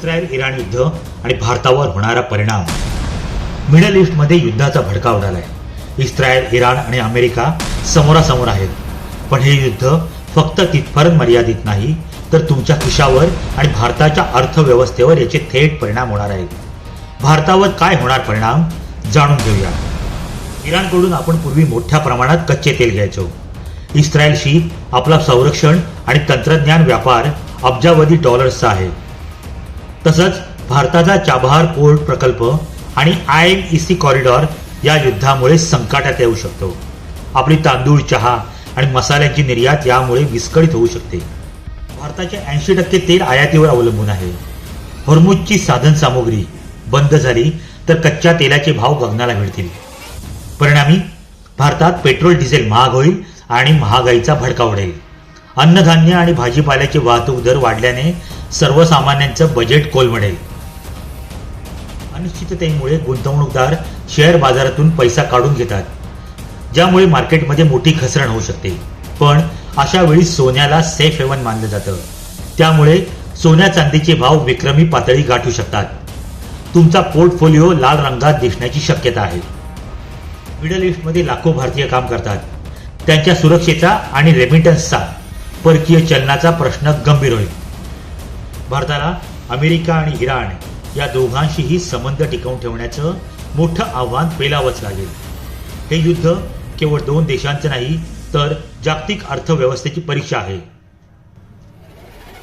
Israel Iran युद्ध आणि भारतावर होणारा परिणाम. मिडल ईस्टमध्ये युद्धाचा भडका उडालाय. इस्रायल, इराण आणि अमेरिका समोरासमोर आहेत. पण हे युद्ध फक्त तिथपर्यंत मर्यादित नाही, तर तुमच्या खिशावर आणि भारताच्या अर्थव्यवस्थेवर याचे थेट परिणाम होणार आहेत. भारतावर काय होणार परिणाम जाणून घेऊया. इराणकडून आपण पूर्वी मोठ्या प्रमाणात कच्चे तेल घ्यायचो. इस्रायलशी आपला संरक्षण आणि तंत्रज्ञान व्यापार अब्जावधी डॉलर्सचा आहे. तसंच भारताचा चाबहार पोर्ट प्रकल्प आणि IMEC कॉरिडॉर या युद्धामुळे संकटात येऊ शकतो. आपली तांदूळ, चहा आणि मसाल्यांची निर्यात यामुळे विस्कळीत होऊ शकते. भारताचे 80% तेल आयातीवर अवलंबून आहे. हॉर्मुझची साधन सामुग्री बंद झाली तर कच्च्या तेलाचे भाव गगनाला भिडतील. परिणामी भारतात पेट्रोल, डिझेल महाग होईल आणि महागाईचा भडका उडेल. अन्नधान्य आणि भाजीपाल्याचे वाहतूक दर वाढल्याने सर्वसामान्यांचं बजेट कोलमडेल. अनिश्चिततेमुळे गुंतवणूकदार शेअर बाजारातून पैसा काढून घेतात, ज्यामुळे मार्केटमध्ये मोठी घसरण होऊ शकते. पण अशा वेळी सोन्याला सेफ हेवन मानलं जातं. त्यामुळे सोन्या चांदीचे भाव विक्रमी पातळी गाठू शकतात. तुमचा पोर्टफोलिओ लाल रंगात दिसण्याची शक्यता आहे. मिडल ईस्टमध्ये लाखो भारतीय काम करतात. त्यांच्या सुरक्षेचा आणि रेमिटन्सचा, परकीय चलनाचा प्रश्न गंभीर होईल. भारताला अमेरिका आणि इराण या दोघांशीही संबंध टिकवून ठेवण्याचं मोठं आव्हान पेलावंच लागेल. हे युद्ध केवळ 2 देशांचं नाही, तर जागतिक अर्थव्यवस्थेची परीक्षा आहे.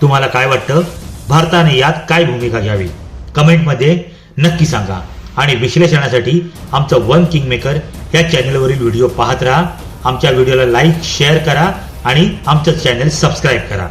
तुम्हाला काय वाटतं? भारताने यात काय भूमिका घ्यावी? कमेंटमध्ये नक्की सांगा. आणि विश्लेषणासाठी आमचं वन किंगमेकर या चॅनलवरील व्हिडिओ पाहत राहा. आमच्या व्हिडिओला लाईक, शेअर करा आणि आमचं चॅनल सबस्क्राईब करा.